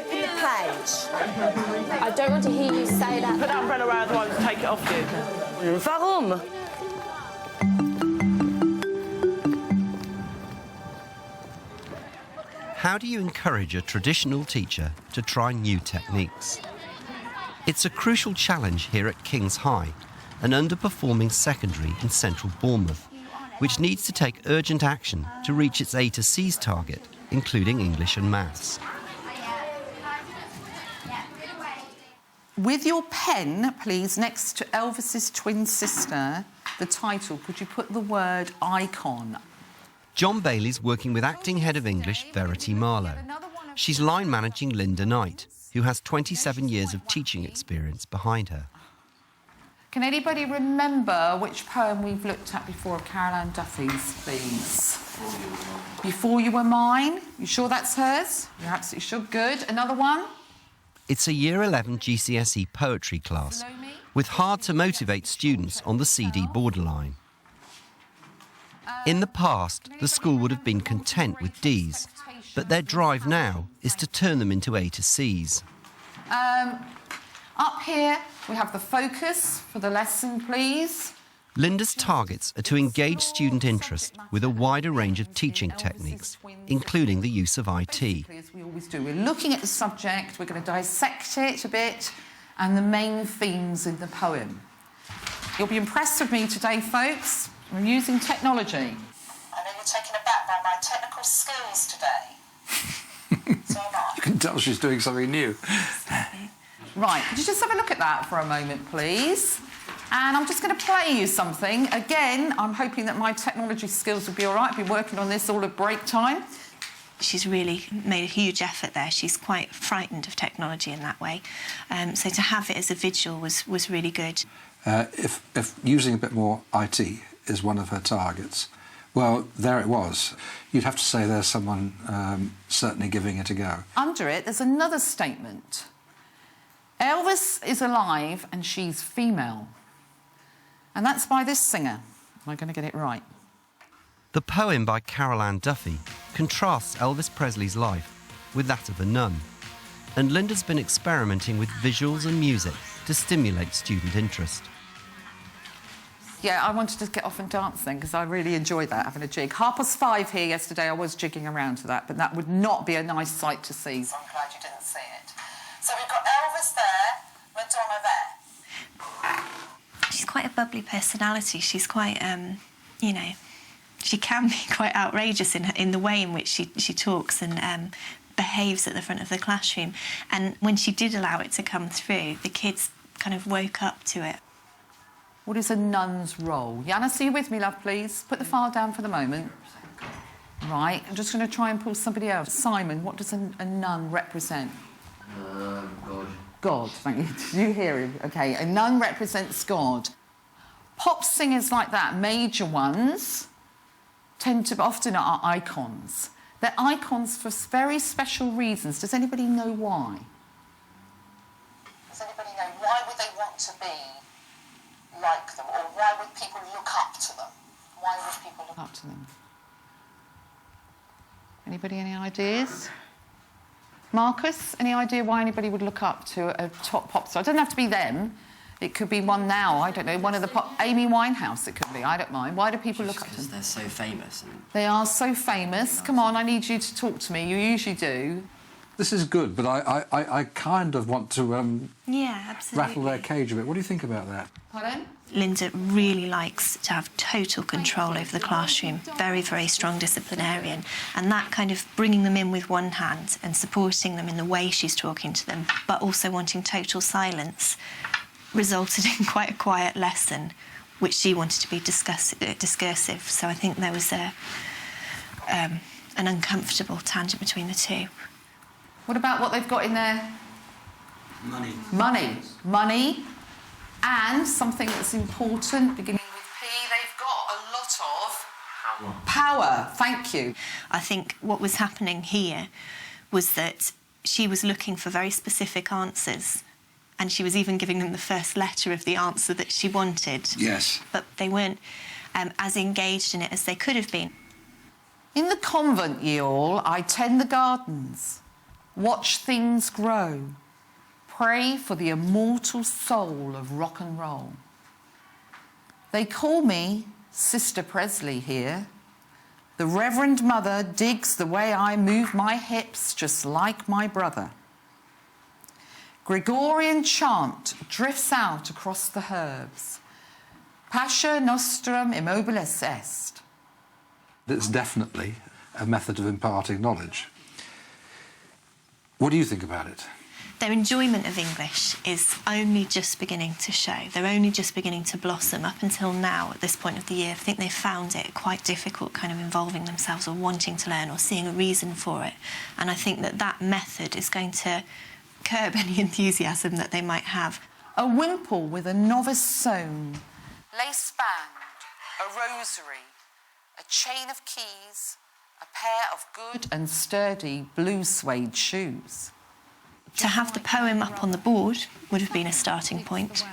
open the page. I don't want to hear you say that. Put that umbrella around the one and take it off you. Warum? How do you encourage a traditional teacher to try new techniques? It's a crucial challenge here at King's High, an underperforming secondary in central Bournemouth, which needs to take urgent action to reach its A to C's target, including English and maths. With your pen, please, next to Elvis's twin sister, the title, could you put the word icon? John Bailey's working with acting head of English, Verity Marlowe. She's line managing Linda Knight, who has 27 years of teaching experience behind her. Can anybody remember which poem we've looked at before of Carol Ann Duffy's, please? Before You Were Mine. You sure that's hers? You're absolutely sure. Good. Another one? It's a Year 11 GCSE poetry class with hard-to-motivate students on the CD borderline. In the past, the school would have been content with Ds, but their drive now is to turn them into A to Cs. Up here, we have the focus for the lesson, please. Linda's targets are to engage student interest with a wider range of teaching techniques, including the use of IT. As we always do, we're looking at the subject, we're going to dissect it a bit, and the main themes in the poem. You'll be impressed with me today, folks. I'm using technology. I know you're taken aback by my technical skills today. So am I. You can tell she's doing something new. Right, could you just have a look at that for a moment, please? And I'm just going to play you something. Again, I'm hoping that my technology skills will be all right. I've been working on this all at break time. She's really made a huge effort there. She's quite frightened of technology in that way. So to have it as a visual was really good. If using a bit more IT is one of her targets, well, there it was. You'd have to say there's someone certainly giving it a go. Under it, there's another statement. Elvis is alive and she's female. And that's by this singer. Am I going to get it right? The poem by Carol Ann Duffy contrasts Elvis Presley's life with that of a nun, and Linda's been experimenting with visuals and music to stimulate student interest. Yeah, I wanted to get off and dance then, because I really enjoyed that, having a jig. 5:30 here yesterday, I was jigging around to that, but that would not be a nice sight to see. So I'm glad you didn't see it. So we've got Elvis there, Madonna there. She's quite a bubbly personality. She's quite, you know, she can be quite outrageous in the way in which she talks and behaves at the front of the classroom. And when she did allow it to come through, the kids kind of woke up to it. What is a nun's role? Yanis, are you with me, love, please? Put the file down for the moment. Right, I'm just going to try and pull somebody else. Simon, what does a nun represent? God. God, thank you. Did you hear him? OK, a nun represents God. Pop singers like that, major ones, tend to often are icons. They're icons for very special reasons. Does anybody know why? Does anybody know why would they want to be like them, or why would people look up to them? Why would people look Up to them. Anybody, any ideas? Marcus, any idea why anybody would look up to a top pop star? It doesn't have to be them. It could be one now, I don't know, one of the pop... Amy Winehouse, it could be, I don't mind. Why do people look up to them? Because they're so famous. They are so famous. Come on, I need you to talk to me. You usually do. This is good, but I kind of want to Yeah, absolutely. rattle their cage a bit. What do you think about that? Pardon? Linda really likes to have total control over the classroom, very, very strong disciplinarian, and that kind of bringing them in with one hand and supporting them in the way she's talking to them, but also wanting total silence, resulted in quite a quiet lesson, which she wanted to be discursive. So I think there was an uncomfortable tangent between the two. What about what they've got in there? Money. Money. Money. And something that's important, beginning with P, they've got a lot of... Power. Thank you. I think what was happening here was that she was looking for very specific answers, and she was even giving them the first letter of the answer that she wanted. Yes. But they weren't as engaged in it as they could have been. In the convent, ye all, I tend the gardens. Watch things grow. Pray for the immortal soul of rock and roll. They call me Sister Presley here. The Reverend Mother digs the way I move my hips just like my brother. Gregorian chant drifts out across the herbs. Pascha nostrum immobilis est. It's definitely a method of imparting knowledge. What do you think about it? Their enjoyment of English is only just beginning to show. They're only just beginning to blossom. Up until now, at this point of the year, I think they've found it quite difficult kind of involving themselves or wanting to learn or seeing a reason for it. And I think that that method is going to curb any enthusiasm that they might have. A wimple with a novice sewn, lace band, a rosary, a chain of keys, a pair of good and sturdy blue suede shoes. To have the poem up on the board would have been a starting point.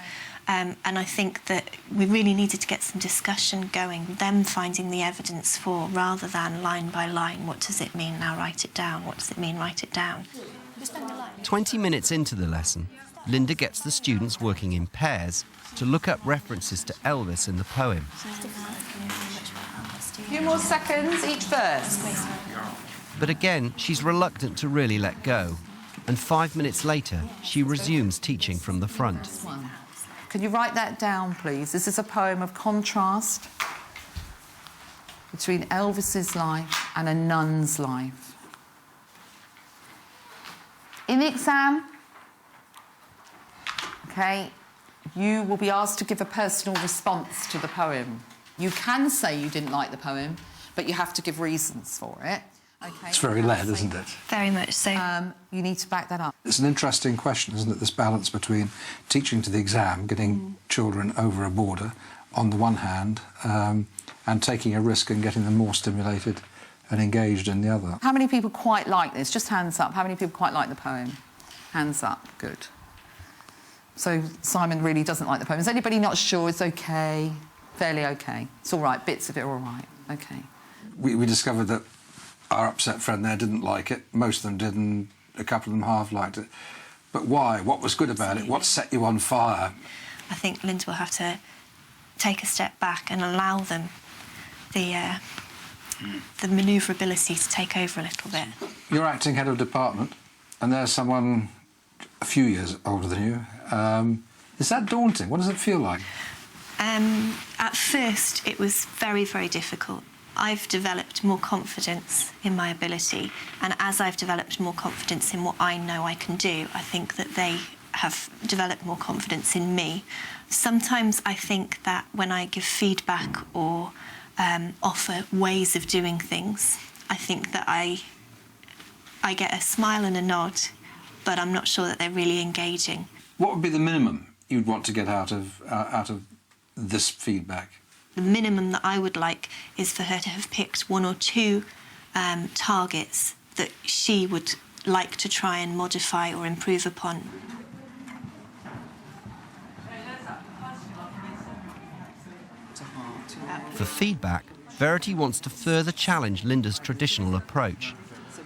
And I think that we really needed to get some discussion going, them finding the evidence for, rather than line by line, what does it mean, now write it down, what does it mean, write it down. 20 minutes into the lesson, Linda gets the students working in pairs to look up references to Elvis in the poem. A few more seconds each verse. But again, she's reluctant to really let go. And 5 minutes later, she resumes teaching from the front. Can you write that down, please? This is a poem of contrast between Elvis's life and a nun's life. In the exam, okay, you will be asked to give a personal response to the poem. You can say you didn't like the poem, but you have to give reasons for it. Okay. It's very led, isn't it? Very much so. You need to back that up. It's an interesting question, isn't it, this balance between teaching to the exam, getting children over a border, on the one hand, and taking a risk and getting them more stimulated and engaged in the other. How many people quite like this? Just hands up. How many people quite like the poem? Hands up. Good. So Simon really doesn't like the poem. Is anybody not sure? It's OK. Fairly OK. It's all right. Bits of it are all right. OK. We discovered that our upset friend there didn't like it. Most of them did, and a couple of them half liked it. But why? What was good about it? What set you on fire? I think Linda will have to take a step back and allow them the manoeuvrability to take over a little bit. You're acting head of department, and there's someone a few years older than you. Is that daunting? What does it feel like? At first, it was very, very difficult. I've developed more confidence in my ability, and as I've developed more confidence in what I know I can do, I think that they have developed more confidence in me. Sometimes I think that when I give feedback or offer ways of doing things, I think that I get a smile and a nod, but I'm not sure that they're really engaging. What would be the minimum you'd want to get out of this feedback? The minimum that I would like is for her to have picked one or two targets that she would like to try and modify or improve upon. For feedback, Verity wants to further challenge Linda's traditional approach.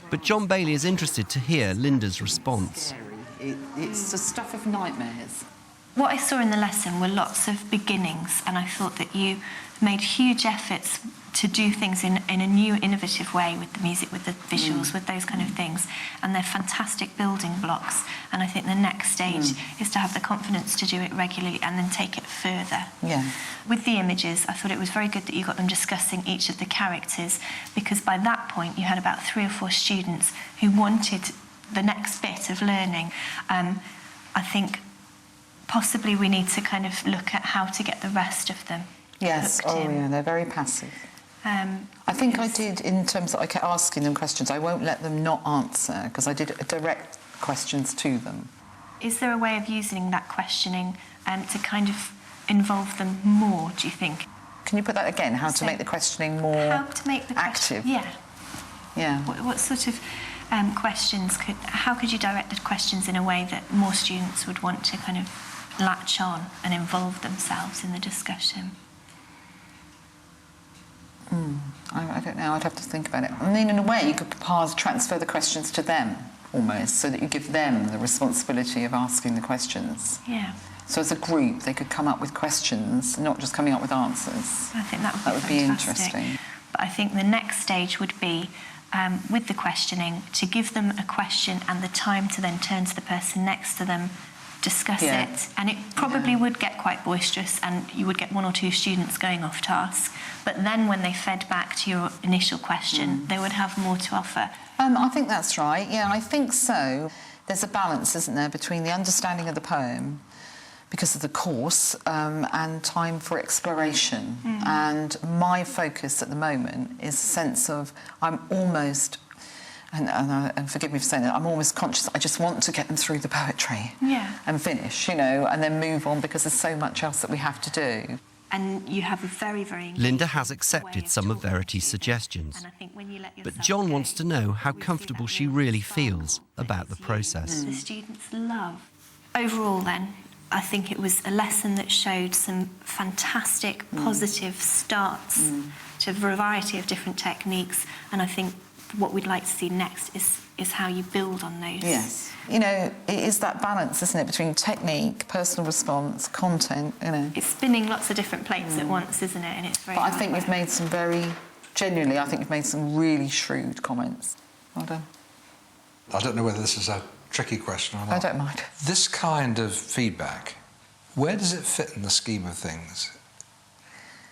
But John Bayley is interested to hear Linda's response. It's the stuff of nightmares. What I saw in the lesson were lots of beginnings, and I thought that you made huge efforts to do things in a new, innovative way with the music, with the visuals, with those kind of things. And they're fantastic building blocks. And I think the next stage is to have the confidence to do it regularly and then take it further. Yeah. With the images, I thought it was very good that you got them discussing each of the characters, because by that point you had about 3 or 4 students who wanted the next bit of learning. I think possibly we need to kind of look at how to get the rest of them. Yes, yeah, they're very passive. I think I did, in terms of I kept asking them questions. I won't let them not answer, because I did direct questions to them. Is there a way of using that questioning to kind of involve them more, do you think? Can you put that again? How to make the questioning more how to make the active? Yeah. Yeah. What sort of questions how could you direct the questions in a way that more students would want to kind of latch on and involve themselves in the discussion? I don't know, I'd have to think about it. I mean, in a way, you could transfer the questions to them. almost, so that you give them the responsibility of asking the questions. Yeah. So as a group, they could come up with questions, not just coming up with answers. I think that would be fantastic. Interesting. But I think the next stage would be, with the questioning, to give them a question and the time to then turn to the person next to them, discuss it, and it probably would get quite boisterous and you would get one or two students going off task, but then when they fed back to your initial question, they would have more to offer. I think that's right, yeah, I think so. There's a balance, isn't there, between the understanding of the poem, because of the course, and time for exploration. And my focus at the moment is a sense of I'm almost, and forgive me for saying that, I'm almost conscious I just want to get them through the poetry and finish, you know, and then move on because there's so much else that we have to do. And you have a very, very... Linda has accepted some of Verity's suggestions, but John wants to know how comfortable she really feels about the process. The students love. Overall then, I think it was a lesson that showed some fantastic, positive starts to a variety of different techniques, and I think what we'd like to see next is how you build on those. Yes. You know, it is that balance, isn't it, between technique, personal response, content, you know. It's spinning lots of different plates at once, isn't it? And it's very... But I think we've made some genuinely, I think we've made some really shrewd comments. Well done. I don't know whether this is a tricky question or not. I don't mind. This kind of feedback, where does it fit in the scheme of things?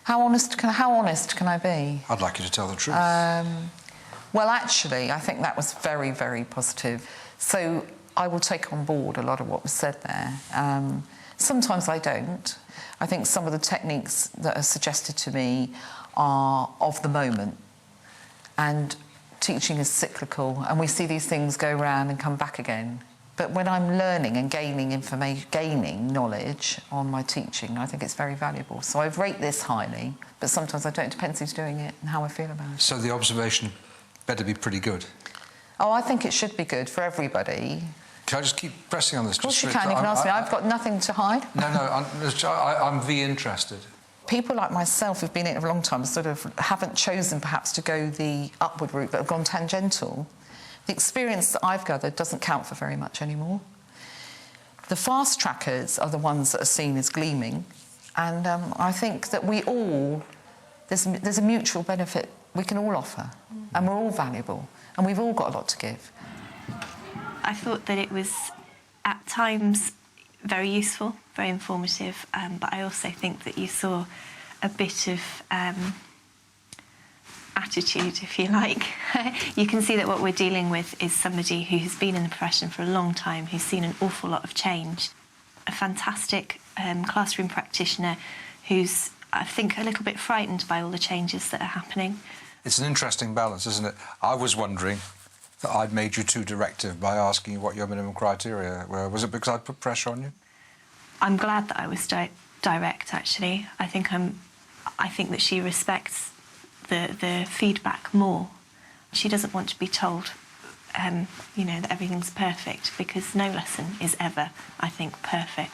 How honest can I be? I'd like you to tell the truth. Well, actually, I think that was very, very positive. So I will take on board a lot of what was said there. Sometimes I don't. I think some of the techniques that are suggested to me are of the moment. And teaching is cyclical, and we see these things go round and come back again. But when I'm learning and gaining information, gaining knowledge on my teaching, I think it's very valuable. So I rate this highly, but sometimes I don't. It depends who's doing it and how I feel about it. So the observation better be pretty good. Oh, I think it should be good for everybody. Can I just keep pressing on this? Of course you can. You can ask me. I've got nothing to hide. No, I'm interested. People like myself who've been in it for a long time sort of haven't chosen perhaps to go the upward route but have gone tangential. The experience that I've gathered doesn't count for very much anymore. The fast trackers are the ones that are seen as gleaming, and I think that we all, there's a mutual benefit we can all offer, and we're all valuable, and we've all got a lot to give. I thought that it was, at times, very useful, very informative, but I also think that you saw a bit of attitude, if you like. You can see that what we're dealing with is somebody who's been in the profession for a long time, who's seen an awful lot of change. A fantastic classroom practitioner who's, I think, a little bit frightened by all the changes that are happening. It's an interesting balance, isn't it? I was wondering that I'd made you too directive by asking you what your minimum criteria were. Was it because I'd put pressure on you? I'm glad that I was direct, actually. I think that she respects the feedback more. She doesn't want to be told, you know, that everything's perfect, because no lesson is ever, I think, perfect.